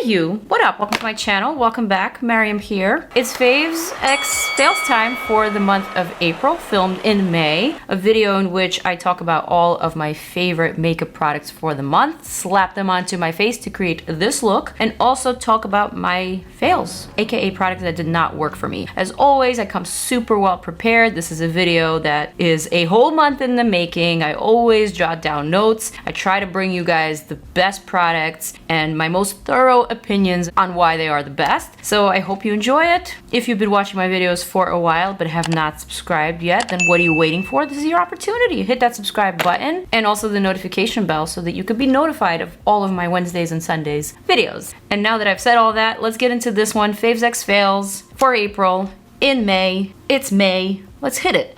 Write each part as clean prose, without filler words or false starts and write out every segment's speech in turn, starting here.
Hey you, what up? Welcome to my channel. Welcome back. Maryam here. It's Faves X Fails time for the month of April, filmed in May. A video in which I talk about all of my favorite makeup products for the month, slap them onto my face to create this look, and also talk about my fails, aka products that did not work for me. As always, I come super well prepared. This is a video that is a whole month in the making. I always jot down notes. I try to bring you guys the best products and my most thorough opinions on why they are the best. So I hope you enjoy it. If you've been watching my videos for a while but have not subscribed yet, then what are you waiting for? This is your opportunity. Hit that subscribe button and also the notification bell so that you could be notified of all of my Wednesdays and Sundays videos. And now that I've said all that, let's get into this one, Faves X Fails for April in May. It's May. Let's hit it.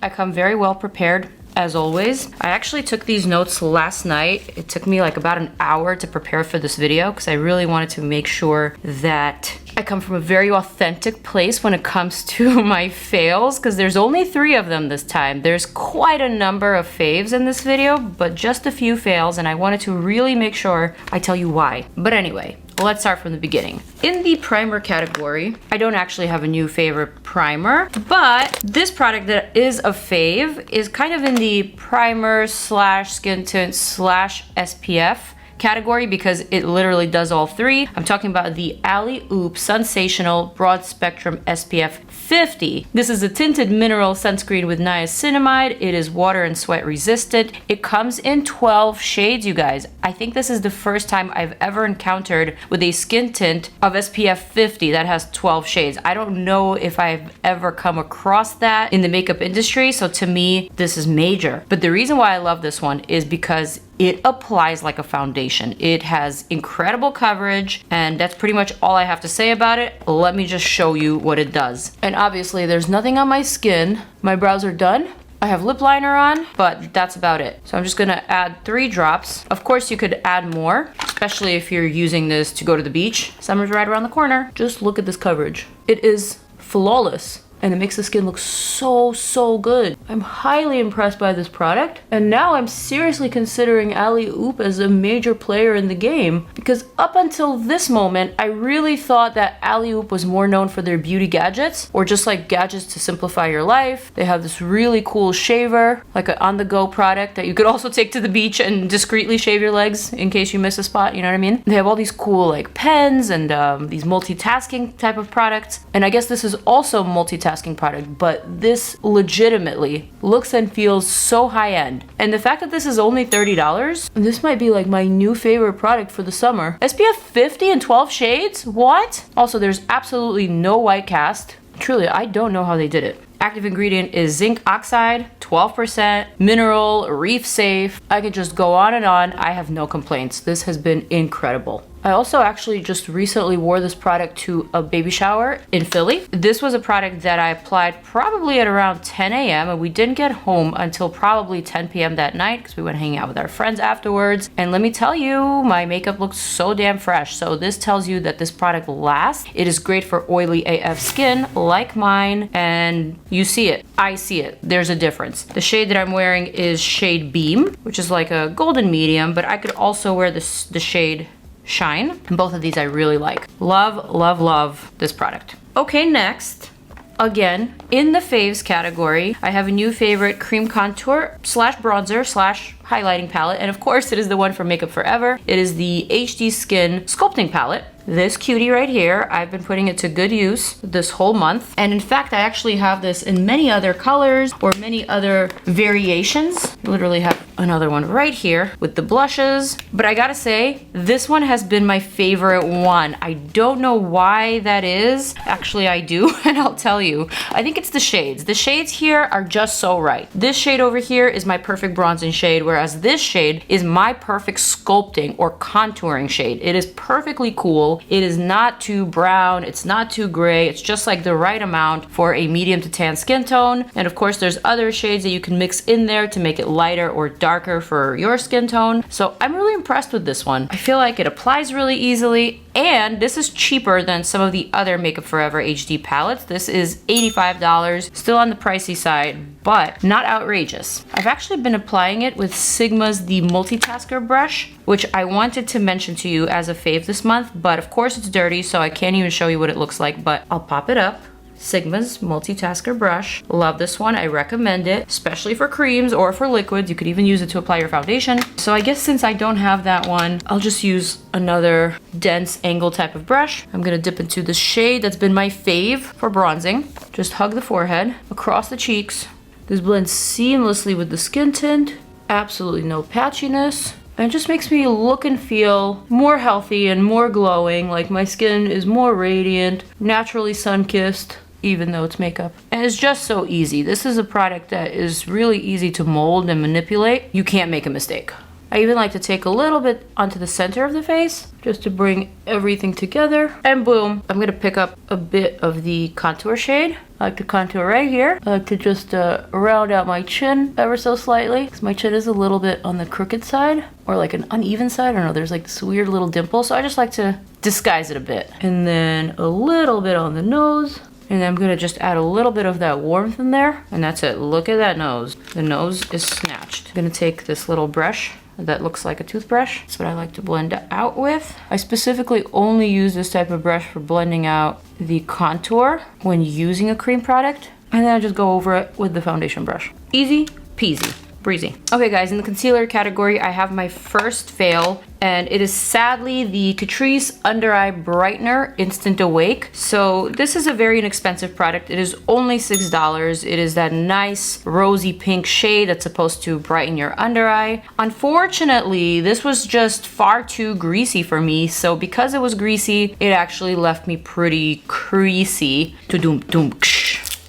I come very well prepared. As always, I actually took these notes last night. It took me like about an hour to prepare for this video because I really wanted to make sure that I come from a very authentic place when it comes to my fails, because there's only 3 of them this time. There's quite a number of faves in this video, but just a few fails, and I wanted to really make sure I tell you why. But anyway, let's start from the beginning. In the primer category, I don't actually have a new favorite primer, but this product that is a fave is kind of in the primer slash skin tint slash SPF category because it literally does all 3. I'm talking about the ALLEYOOP Sunsational Broad Spectrum SPF 50. This is a tinted mineral sunscreen with niacinamide. It is water and sweat resistant. It comes in 12 shades, you guys. I think this is the first time I've ever encountered with a skin tint of SPF 50 that has 12 shades. I don't know if I've ever come across that in the makeup industry, so to me, this is major. But the reason why I love this one is because it applies like a foundation. It has incredible coverage, and that's pretty much all I have to say about it. Let me just show you what it does. And obviously there's nothing on my skin. My brows are done. I have lip liner on, but that's about it. So I'm just gonna add 3 drops. Of course you could add more, especially if you're using this to go to the beach. Summer's right around the corner. Just look at this coverage. It is flawless. And it makes the skin look so good. I'm highly impressed by this product, and now I'm seriously considering ALLEYOOP as a major player in the game, because up until this moment I really thought that ALLEYOOP was more known for their beauty gadgets, or just like gadgets to simplify your life. They have this really cool shaver, like an on-the-go product that you could also take to the beach and discreetly shave your legs in case you miss a spot, you know what I mean? They have all these cool like pens and these multitasking type of products, and I guess this is also multitasking product, but this legitimately looks and feels so high-end. And the fact that this is only $30, this might be like my new favorite product for the summer. SPF 50 and 12 shades? What? Also, there's absolutely no white cast. Truly, I don't know how they did it. Active ingredient is zinc oxide, 12%, mineral, reef safe. I could just go on and on. I have no complaints. This has been incredible. I also actually just recently wore this product to a baby shower in Philly. This was a product that I applied probably at around 10 a.m. and we didn't get home until probably 10 p.m. that night because we went hanging out with our friends afterwards. And let me tell you, my makeup looks so damn fresh. So this tells you that this product lasts. It is great for oily AF skin like mine, and you see it. I see it. There's a difference. The shade that I'm wearing is shade Beam, which is like a golden medium, but I could also wear the shade Shine. And both of these I really like. Love this product. Okay, next, again, in the faves category, I have a new favorite cream contour slash bronzer slash highlighting palette, and of course it is the one from Makeup Forever. It is the HD Skin Sculpting palette. This cutie right here, I've been putting it to good use this whole month. And in fact, I actually have this in many other colors or many other variations. Literally have another one right here with the blushes. But I gotta say, this one has been my favorite one. I don't know why that is. Actually, I do, and I'll tell you. I think it's the shades. The shades here are just so right. This shade over here is my perfect bronzing shade, whereas this shade is my perfect sculpting or contouring shade. It is perfectly cool. neutral. It is not too brown, it's not too gray, it's just like the right amount for a medium to tan skin tone. And of course there's other shades that you can mix in there to make it lighter or darker for your skin tone. So I'm really impressed with this one. I feel like it applies really easily, and this is cheaper than some of the other Makeup Forever HD palettes. This is $85, still on the pricey side, but not outrageous. I've actually been applying it with Sigma's the Multitasker Brush, which I wanted to mention to you as a fave this month, but of course it's dirty, so I can't even show you what it looks like, but I'll pop it up. Sigma's Multitasker Brush. Love this one. I recommend it, especially for creams or for liquids. You could even use it to apply your foundation. So I guess since I don't have that one, I'll just use another dense angle type of brush. I'm gonna dip into the shade that's been my fave for bronzing. Just hug the forehead, across the cheeks. This blends seamlessly with the skin tint. Absolutely no patchiness. And it just makes me look and feel more healthy and more glowing, like my skin is more radiant, naturally sun-kissed, even though it's makeup. And it's just so easy. This is a product that is really easy to mold and manipulate. You can't make a mistake. I even like to take a little bit onto the center of the face just to bring everything together. And boom, I'm gonna pick up a bit of the contour shade. I like to contour right here. I like to just round out my chin ever so slightly, because my chin is a little bit on the crooked side, or like an uneven side. I don't know, there's like this weird little dimple, so I just like to disguise it a bit. And then a little bit on the nose. And I'm gonna just add a little bit of that warmth in there, and that's it. Look at that nose. The nose is snatched. I'm gonna take this little brush that looks like a toothbrush. That's what I like to blend out with. I specifically only use this type of brush for blending out the contour when using a cream product, and then I just go over it with the foundation brush. Easy peasy. Breezy. Okay guys, in the concealer category, I have my first fail, and it is sadly the Catrice Under Eye Brightener Instant Awake. So this is a very inexpensive product. It is only $6. It is that nice rosy pink shade that's supposed to brighten your under eye. Unfortunately, this was just far too greasy for me. So because it was greasy, it actually left me pretty creasy.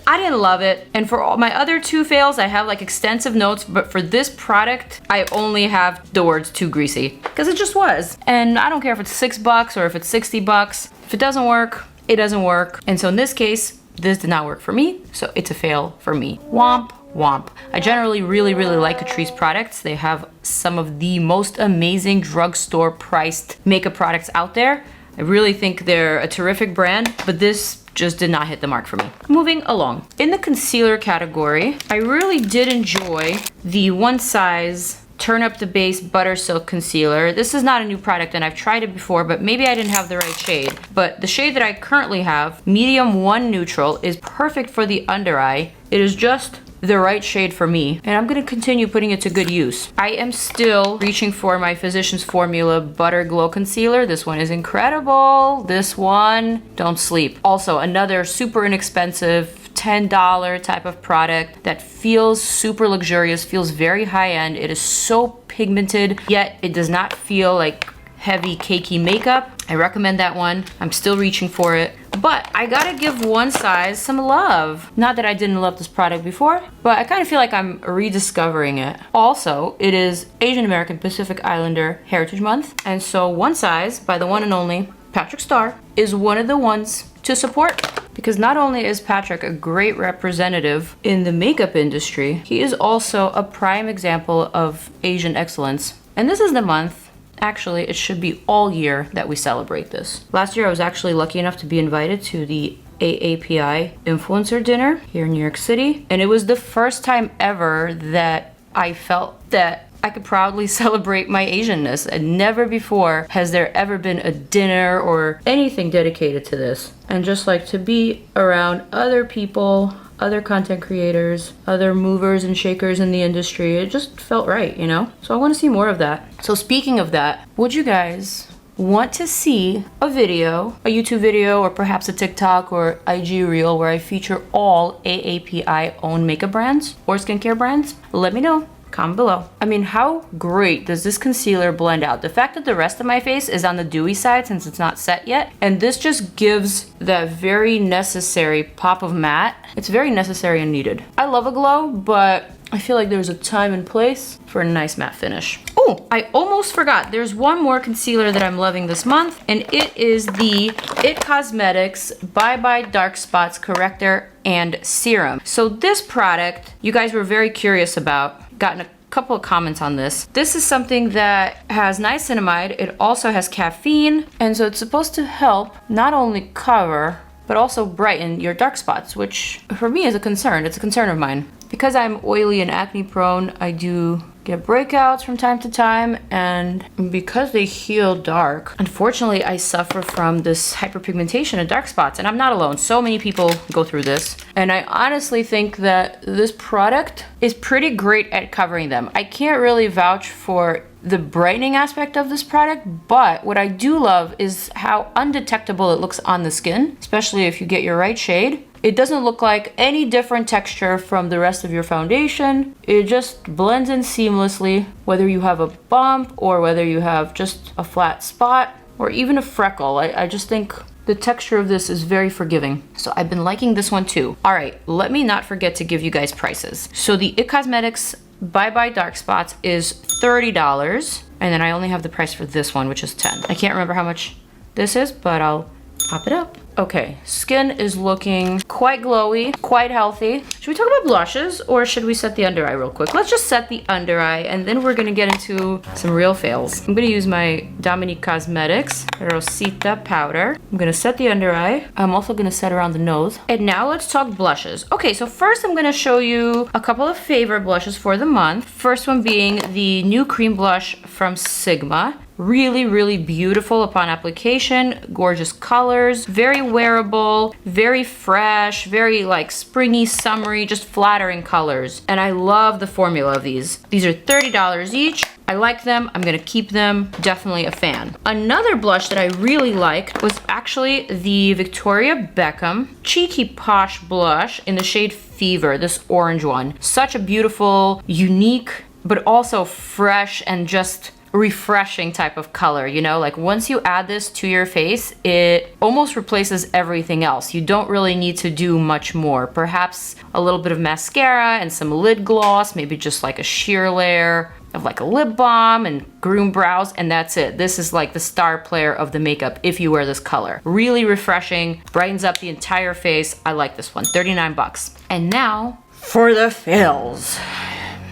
I didn't love it. And for all my other two fails, I have like extensive notes, but for this product, I only have the words too greasy, because it just was. And I don't care if it's $6 or if it's $60. If it doesn't work, it doesn't work. And so in this case, this did not work for me, so it's a fail for me. Womp womp. I generally really like Catrice products. They have some of the most amazing drugstore priced makeup products out there. I really think they're a terrific brand, but this just did not hit the mark for me. Moving along. In the concealer category, I really did enjoy the One Size Turn Up the Base Butter Silk Concealer. This is not a new product and I've tried it before, but maybe I didn't have the right shade. But the shade that I currently have, Medium 1 Neutral, is perfect for the under eye. It is just the right shade for me, and I'm gonna continue putting it to good use. I am still reaching for my Physicians Formula Butter Glow Concealer. This one is incredible. This one, don't sleep. Also, another super inexpensive $10 type of product that feels super luxurious, feels very high-end. It is so pigmented, yet it does not feel like heavy cakey makeup. I recommend that one. I'm still reaching for it. But I gotta give One Size some love. Not that I didn't love this product before, but I kind of feel like I'm rediscovering it. Also, it is Asian American Pacific Islander Heritage Month, and so One Size, by the one and only Patrick Starr, is one of the ones to support. Because not only is Patrick a great representative in the makeup industry, he is also a prime example of Asian excellence. And this is the month, actually, it should be all year that we celebrate this. Last year, I was actually lucky enough to be invited to the AAPI influencer dinner here in New York City. And it was the first time ever that I felt that I could proudly celebrate my Asianness. And never before has there ever been a dinner or anything dedicated to this. And just like to be around other people, other content creators, other movers and shakers in the industry, it just felt right, you know? So I want to see more of that. So speaking of that, would you guys want to see a video, a YouTube video, or perhaps a TikTok or IG reel where I feature all AAPI owned makeup brands or skincare brands? Let me know. comment below. I mean, how great does this concealer blend out? The fact that the rest of my face is on the dewy side since it's not set yet, and this just gives that very necessary pop of matte. It's very necessary and needed. I love a glow, but I feel like there's a time and place for a nice matte finish. Oh, I almost forgot. There's one more concealer that I'm loving this month, and it is the IT Cosmetics Bye Bye Dark Spots Corrector and Serum. So this product, you guys were very curious about. Gotten a couple of comments on this. This is something that has niacinamide. It also has caffeine, and so it's supposed to help not only cover but also brighten your dark spots, which for me is a concern. It's a concern of mine. Because I'm oily and acne prone, I do get breakouts from time to time, and because they heal dark, unfortunately I suffer from this hyperpigmentation and dark spots, and I'm not alone. So many people go through this, and I honestly think that this product is pretty great at covering them. I can't really vouch for the brightening aspect of this product, but what I do love is how undetectable it looks on the skin, especially if you get your right shade. It doesn't look like any different texture from the rest of your foundation. It just blends in seamlessly, whether you have a bump or whether you have just a flat spot or even a freckle. I just think the texture of this is very forgiving. So I've been liking this one too. All right, let me not forget to give you guys prices. So the IT Cosmetics Bye Bye Dark Spots is $30, and then I only have the price for this one, which is $10. I can't remember how much this is, but I'll pop it up. Okay, skin is looking quite glowy, quite healthy. Should we talk about blushes or should we set the under eye real quick? Let's just set the under eye and then we're gonna get into some real fails. I'm gonna use my Dominique Cosmetics Rosita powder. I'm gonna set the under eye. I'm also gonna set around the nose. And now let's talk blushes. Okay, so first I'm gonna show you a couple of favorite blushes for the month. First one being the new cream blush from Sigma. Really, really beautiful upon application, gorgeous colors, very wearable, very fresh, very like springy, summery, just flattering colors. And I love the formula of these. These are $30 each. I like them, I'm gonna keep them, definitely a fan. Another blush that I really liked was actually the Victoria Beckham Cheeky Posh blush in the shade Fever, this orange one. Such a beautiful, unique, but also fresh and just refreshing type of color, you know, like once you add this to your face, it almost replaces everything else. You don't really need to do much more. Perhaps a little bit of mascara and some lid gloss, maybe just like a sheer layer of like a lip balm and groom brows, and that's it. This is like the star player of the makeup if you wear this color. Really refreshing, brightens up the entire face. I like this one, 39 bucks. And now for the fails.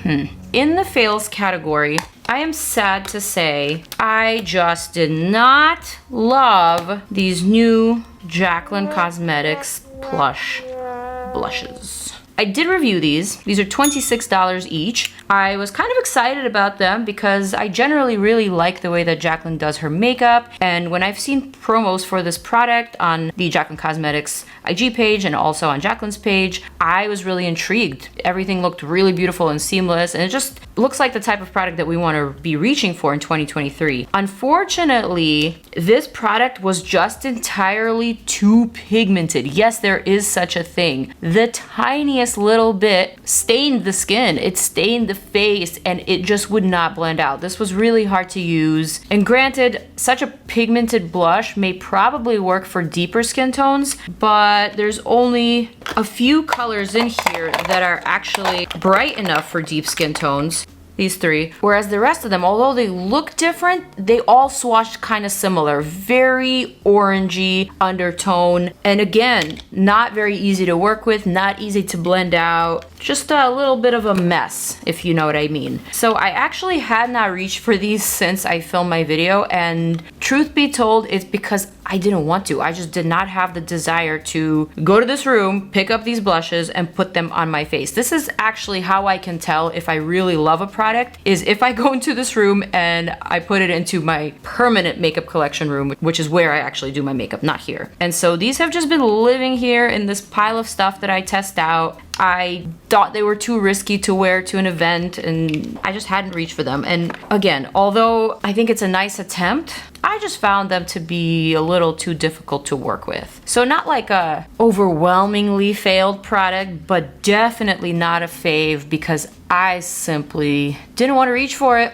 In the fails category, I am sad to say I just did not love these new Jaclyn Cosmetics plush blushes. I did review these. These are $26 each. I was kind of excited about them because I generally really like the way that Jaclyn does her makeup. And when I've seen promos for this product on the Jaclyn Cosmetics IG page and also on Jaclyn's page, I was really intrigued. Everything looked really beautiful and seamless, and it just looks like the type of product that we want to be reaching for in 2023. Unfortunately, this product was just entirely too pigmented. Yes, there is such a thing. The tiniest little bit stained the skin. It stained the face and it just would not blend out. This was really hard to use. And granted, such a pigmented blush may probably work for deeper skin tones, but there's only a few colors in here that are actually bright enough for deep skin tones. These three, whereas the rest of them, although they look different, they all swatched kind of similar. Very orangey undertone, and again, not very easy to work with, not easy to blend out. Just a little bit of a mess, if you know what I mean. So I actually had not reached for these since I filmed my video, and truth be told, it's because I didn't want to. I just did not have the desire to go to this room, pick up these blushes, and put them on my face. This is actually how I can tell if I really love a product, is if I go into this room and I put it into my permanent makeup collection room, which is where I actually do my makeup, not here. And so these have just been living here in this pile of stuff that I test out. I thought they were too risky to wear to an event, and I just hadn't reached for them. And again, although I think it's a nice attempt, I just found them to be a little too difficult to work with. So not like a overwhelmingly failed product, but definitely not a fave because I simply didn't want to reach for it.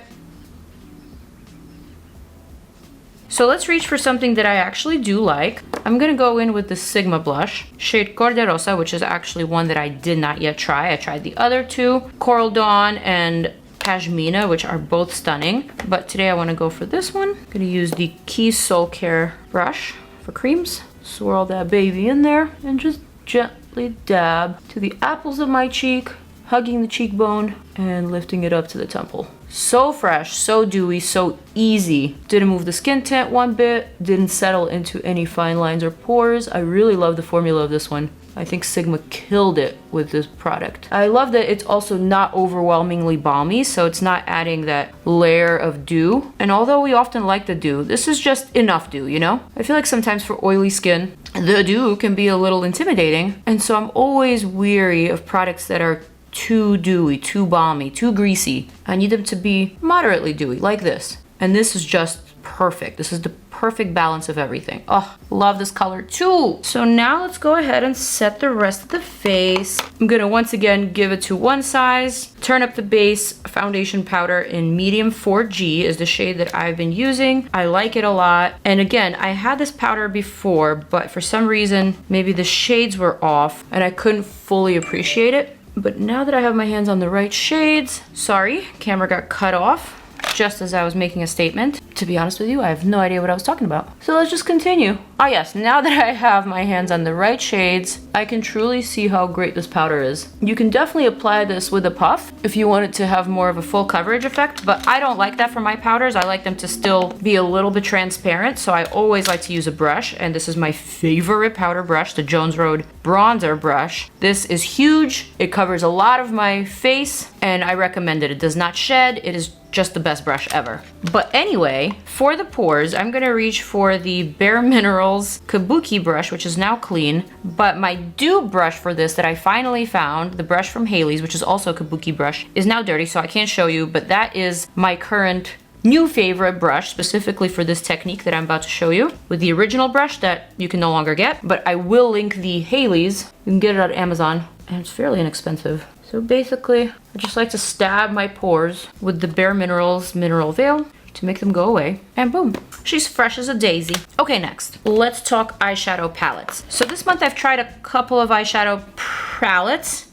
So let's reach for something that I actually do like. I'm gonna go in with the Sigma blush, shade Corderosa, which is actually one that I did not yet try. I tried the other two, Coral Dawn and Pashmina, which are both stunning. But today I wanna go for this one. I'm gonna use the Keys Soul Care brush for creams. Swirl that baby in there and just gently dab to the apples of my cheek, hugging the cheekbone and lifting it up to the temple. So fresh, so dewy, so easy. Didn't move the skin tint one bit, didn't settle into any fine lines or pores. I really love the formula of this one. I think Sigma killed it with this product. I love that it's also not overwhelmingly balmy, so it's not adding that layer of dew. And although we often like the dew, this is just enough dew, you know? I feel like sometimes for oily skin, the dew can be a little intimidating. And so I'm always weary of products that are too dewy, too balmy, too greasy. I need them to be moderately dewy, like this. And this is just perfect. This is the perfect balance of everything. Oh, love this color too. So now let's go ahead and set the rest of the face. I'm gonna once again give it to one size, turn up the base. Foundation powder in medium 4G is the shade that I've been using. I like it a lot. And again, I had this powder before, but for some reason, maybe the shades were off and I couldn't fully appreciate it. But now that I have my hands on the right shades, sorry, camera got cut off just as I was making a statement. To be honest with you, I have no idea what I was talking about. So let's just continue. Ah yes, now that I have my hands on the right shades, I can truly see how great this powder is. You can definitely apply this with a puff if you want it to have more of a full coverage effect, but I don't like that for my powders. I like them to still be a little bit transparent, so I always like to use a brush, and this is my favorite powder brush, the Jones Road Bronzer brush. This is huge. It covers a lot of my face, and I recommend it. It does not shed. It is just the best brush ever. But anyway, for the pores, I'm gonna reach for the Bare Minerals Kabuki brush, which is now clean. But my dupe brush for this that I finally found, the brush from Haley's, which is also a Kabuki brush, is now dirty, so I can't show you, but that is my current new favorite brush, specifically for this technique that I'm about to show you, with the original brush that you can no longer get. But I will link the Haley's. You can get it on Amazon, and it's fairly inexpensive. So basically, I just like to stab my pores with the Bare Minerals Mineral Veil to make them go away, and boom, she's fresh as a daisy. Okay, next, let's talk eyeshadow palettes. So this month I've tried a couple of eyeshadow palettes,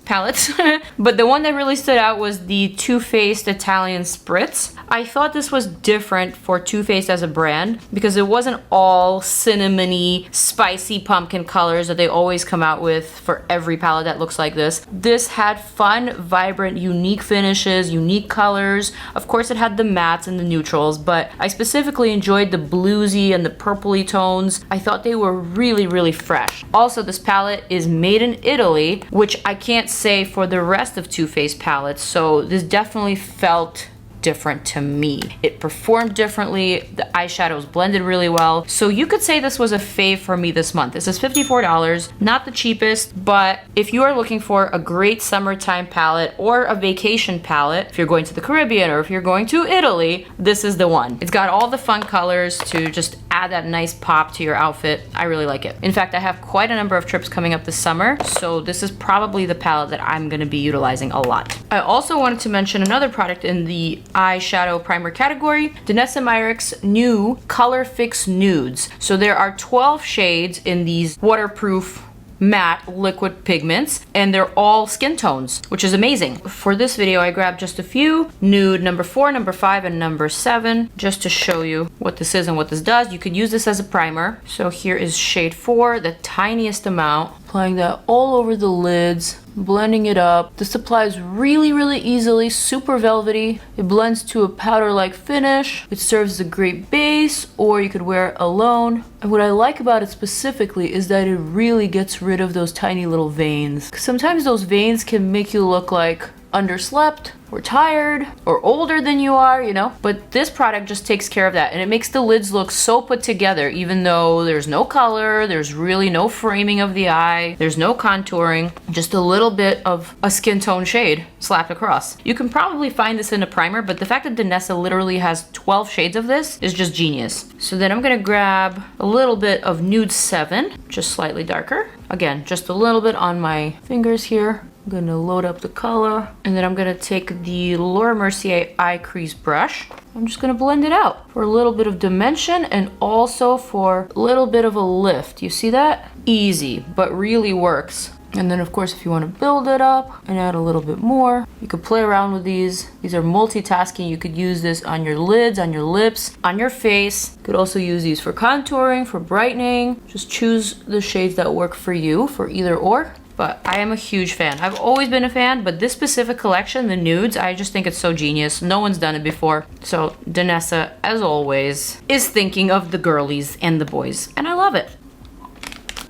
but the one that really stood out was the Too Faced Italian Spritz. I thought this was different for Too Faced as a brand because it wasn't all cinnamony, spicy pumpkin colors that they always come out with for every palette that looks like this. This had fun, vibrant, unique finishes, unique colors. Of course, it had the mattes and the neutrals, but I specifically enjoyed the bluesy and the purpley tones. I thought they were really, really fresh. Also, this palette is made in Italy, which I can't say for the rest of Too Faced palettes, so this definitely felt different to me. It performed differently, the eyeshadows blended really well, so you could say this was a fave for me this month. This is $54, not the cheapest, but if you are looking for a great summertime palette or a vacation palette, if you're going to the Caribbean or if you're going to Italy, this is the one. It's got all the fun colors to just add that nice pop to your outfit. I really like it. In fact, I have quite a number of trips coming up this summer, so this is probably the palette that I'm gonna be utilizing a lot. I also wanted to mention another product in the eyeshadow primer category, DANESSA MYRICKS new Colorfix Nudes. So there are 12 shades in these waterproof matte liquid pigments, and they're all skin tones, which is amazing. For this video, I grabbed just a few, nude number 4, number 5, and number 7, just to show you what this is and what this does. You could use this as a primer. So here is shade 4, the tiniest amount, applying that all over the lids, blending it up. This applies really, really easily, super velvety. It blends to a powder-like finish. It serves as a great base, or you could wear it alone. And what I like about it specifically is that it really gets rid of those tiny little veins. 'Cause sometimes those veins can make you look like underslept or tired or older than you are, you know? But this product just takes care of that, and it makes the lids look so put together, even though there's no color, there's really no framing of the eye, there's no contouring, just a little bit of a skin tone shade slapped across. You can probably find this in a primer, but the fact that DANESSA literally has 12 shades of this is just genius. So then I'm gonna grab a little bit of Nude 7, just slightly darker. Again, just a little bit on my fingers here. I'm gonna load up the color, and then I'm gonna take the Laura Mercier eye crease brush. I'm just gonna blend it out for a little bit of dimension and also for a little bit of a lift. You see that? Easy, but really works. And then of course, if you want to build it up and add a little bit more, you could play around with these. These are multitasking. You could use this on your lids, on your lips, on your face. You could also use these for contouring, for brightening. Just choose the shades that work for you for either or. But I am a huge fan. I've always been a fan, but this specific collection, the nudes, I just think it's so genius. No one's done it before. So DANESSA, as always, is thinking of the girlies and the boys, and I love it.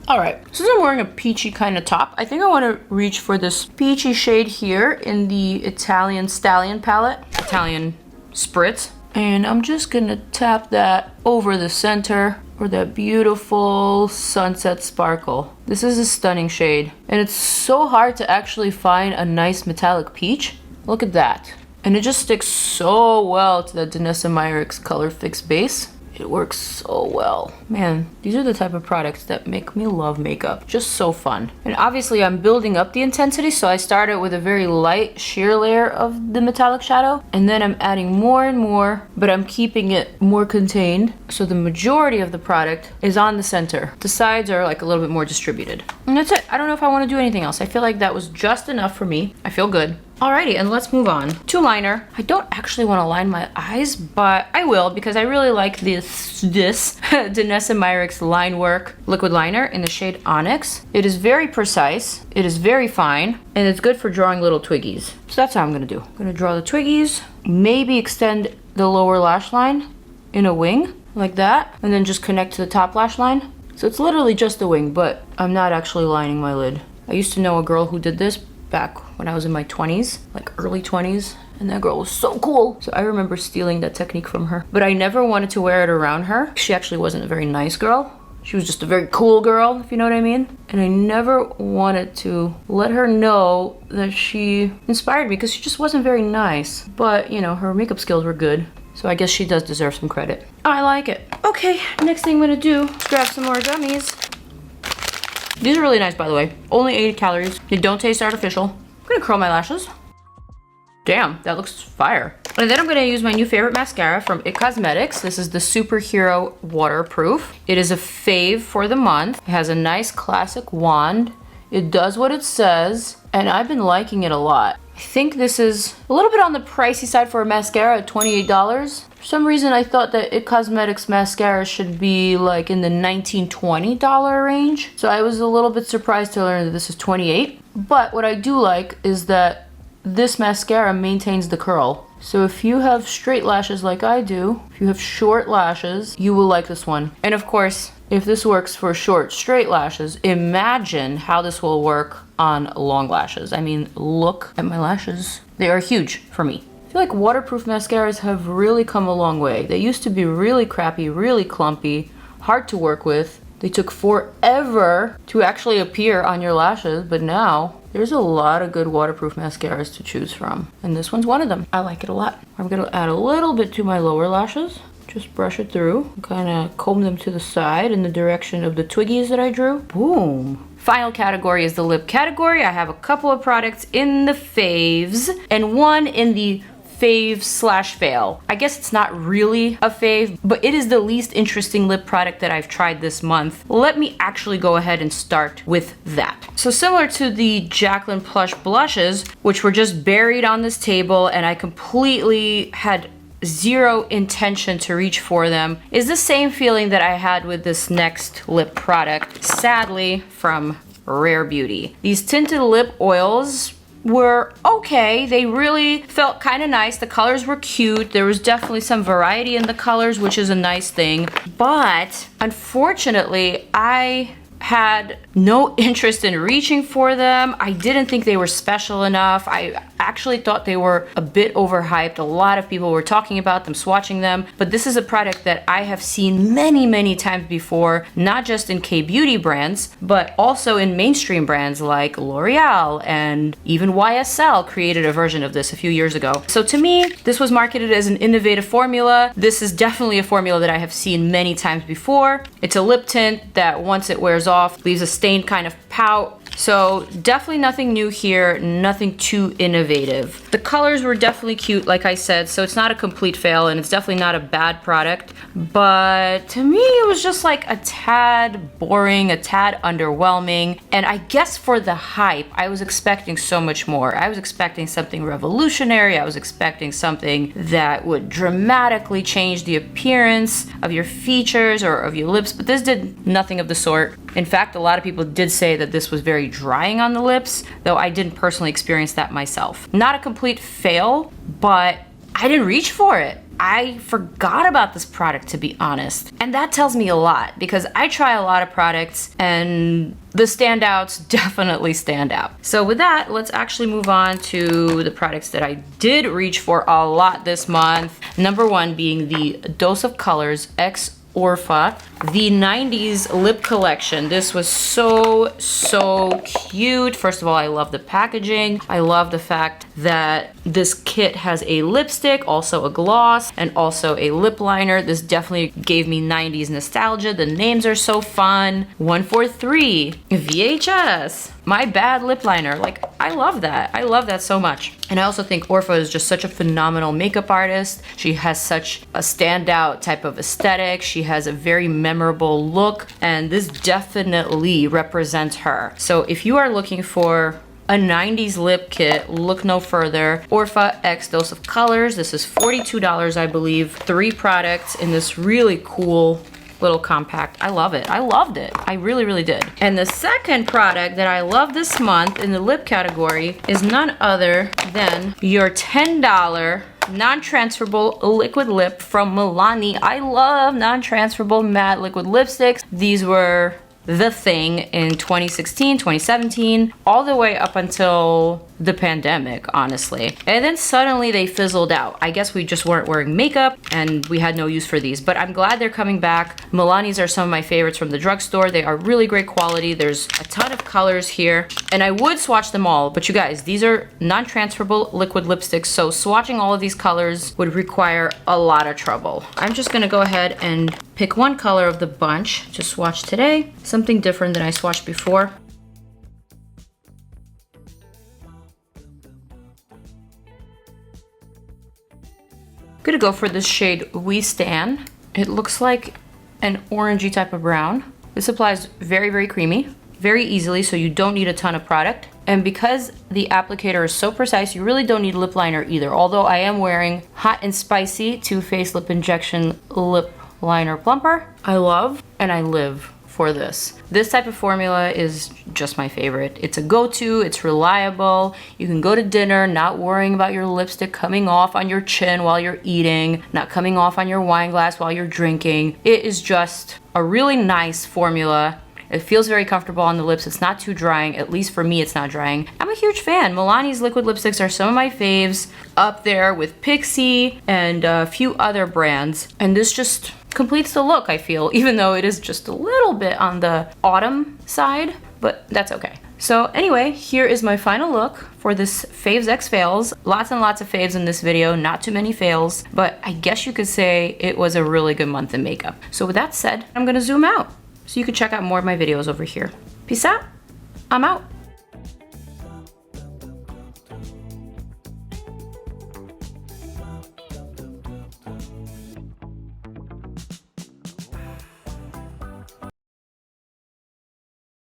All right, since I'm wearing a peachy kind of top, I think I want to reach for this peachy shade here in the Italian Stallion palette, Italian Spritz. And I'm just gonna tap that over the center for that beautiful sunset sparkle. This is a stunning shade, and it's so hard to actually find a nice metallic peach. Look at that. And it just sticks so well to that DANESSA MYRICKS Colorfix base. It works so well. Man, these are the type of products that make me love makeup. Just so fun. And obviously I'm building up the intensity, so I started with a very light sheer layer of the metallic shadow, and then I'm adding more and more, but I'm keeping it more contained. So the majority of the product is on the center. The sides are like a little bit more distributed. And that's it. I don't know if I want to do anything else. I feel like that was just enough for me. I feel good. Alrighty, and let's move on to liner. I don't actually want to line my eyes, but I will because I really like this DANESSA MYRICKS Linework liquid liner in the shade Onyx. It is very precise, it is very fine, and it's good for drawing little twiggies. So that's how I'm gonna do. I'm gonna draw the twiggies, maybe extend the lower lash line in a wing, like that, and then just connect to the top lash line. So it's literally just a wing, but I'm not actually lining my lid. I used to know a girl who did this back when I was in my 20s, like early 20s, and that girl was so cool. So I remember stealing that technique from her. But I never wanted to wear it around her. She actually wasn't a very nice girl. She was just a very cool girl, if you know what I mean. And I never wanted to let her know that she inspired me because she just wasn't very nice. But, you know, her makeup skills were good. So I guess she does deserve some credit. I like it. Okay, next thing I'm gonna do is grab some more gummies. These are really nice, by the way. Only 80 calories. They don't taste artificial. I'm gonna curl my lashes. Damn, that looks fire. And then I'm gonna use my new favorite mascara from IT Cosmetics. This is the Superhero Waterproof. It is a fave for the month. It has a nice classic wand. It does what it says, and I've been liking it a lot. I think this is a little bit on the pricey side for a mascara at $28. For some reason, I thought that IT Cosmetics mascara should be like in the $19, $20 range. So I was a little bit surprised to learn that this is $28. But what I do like is that this mascara maintains the curl. So if you have straight lashes like I do, if you have short lashes, you will like this one. And of course, if this works for short, straight lashes, imagine how this will work on long lashes. I mean, look at my lashes. They are huge for me. I feel like waterproof mascaras have really come a long way. They used to be really crappy, really clumpy, hard to work with. They took forever to actually appear on your lashes, but now there's a lot of good waterproof mascaras to choose from. And this one's one of them. I like it a lot. I'm gonna add a little bit to my lower lashes. Just brush it through, kind of comb them to the side in the direction of the twiggies that I drew. Boom. Final category is the lip category. I have a couple of products in the faves and one in the fave/fail. I guess it's not really a fave, but it is the least interesting lip product that I've tried this month. Let me actually go ahead and start with that. So similar to the Jaclyn Plush blushes, which were just buried on this table and I completely had zero intention to reach for them, is the same feeling that I had with this next lip product, sadly from Rare Beauty. These tinted lip oils were okay. They really felt kind of nice. The colors were cute. There was definitely some variety in the colors, which is a nice thing. But unfortunately, I had no interest in reaching for them. I didn't think they were special enough. I actually thought they were a bit overhyped. A lot of people were talking about them, swatching them, but this is a product that I have seen many, many times before, not just in K-beauty brands, but also in mainstream brands like L'Oreal, and even YSL created a version of this a few years ago. So to me, this was marketed as an innovative formula. This is definitely a formula that I have seen many times before. It's a lip tint that once it wears off, leaves a stained kind of pout. So definitely nothing new here, nothing too innovative. The colors were definitely cute, like I said, so it's not a complete fail, and it's definitely not a bad product, but to me it was just like a tad boring, a tad underwhelming, and I guess for the hype, I was expecting so much more. I was expecting something revolutionary. I was expecting something that would dramatically change the appearance of your features or of your lips, but this did nothing of the sort. In fact, a lot of people did say that this was very drying on the lips, though I didn't personally experience that myself. Not a complete fail, but I didn't reach for it. I forgot about this product, to be honest. And that tells me a lot, because I try a lot of products and the standouts definitely stand out. So with that, let's actually move on to the products that I did reach for a lot this month. Number one being the Dose of Colors X OURFA, the 90s lip collection. This was so cute. First of all, I love the packaging. I love the fact that this kit has a lipstick, also a gloss, and also a lip liner. This definitely gave me 90s nostalgia. The names are so fun. 143, VHS, My Bad lip liner. Like, I love that. I love that so much. And I also think OURFA is just such a phenomenal makeup artist. She has such a standout type of aesthetic. She has a very memorable look, and this definitely represents her. So if you are looking for a 90s lip kit, look no further. OURFA X Dose of Colors. This is $42, I believe. 3 products in this really cool little compact. I love it. I loved it. I really did. And the second product that I love this month in the lip category is none other than your $10 non-transferable liquid lip from Milani. I love non-transferable matte liquid lipsticks. These were the thing in 2016, 2017, all the way up until the pandemic, honestly. And then suddenly they fizzled out. I guess we just weren't wearing makeup and we had no use for these, but I'm glad they're coming back. Milani's are some of my favorites from the drugstore. They are really great quality. There's a ton of colors here, and I would swatch them all, but you guys, these are non-transferable liquid lipsticks, so swatching all of these colors would require a lot of trouble. I'm just gonna go ahead and pick one color of the bunch to swatch today, something different than I swatched before. I'm gonna go for this shade We Stan. It looks like an orangey type of brown. This applies very creamy, very easily, so you don't need a ton of product. And because the applicator is so precise, you really don't need lip liner either. Although I am wearing Hot and Spicy Too Faced Lip Injection Lip Liner Plumper. I love and I live for this. This type of formula is just my favorite. It's a go-to, it's reliable. You can go to dinner not worrying about your lipstick coming off on your chin while you're eating, not coming off on your wine glass while you're drinking. It is just a really nice formula. It feels very comfortable on the lips. It's not too drying. At least for me, it's not drying. I'm a huge fan. Milani's liquid lipsticks are some of my faves, up there with Pixie and a few other brands. And this just completes the look, I feel, even though it is just a little bit on the autumn side, but that's okay. So anyway, here is my final look for this Faves X Fails. Lots and lots of faves in this video, not too many fails, but I guess you could say it was a really good month in makeup. So with that said, I'm gonna zoom out so you can check out more of my videos over here. Peace out, I'm out.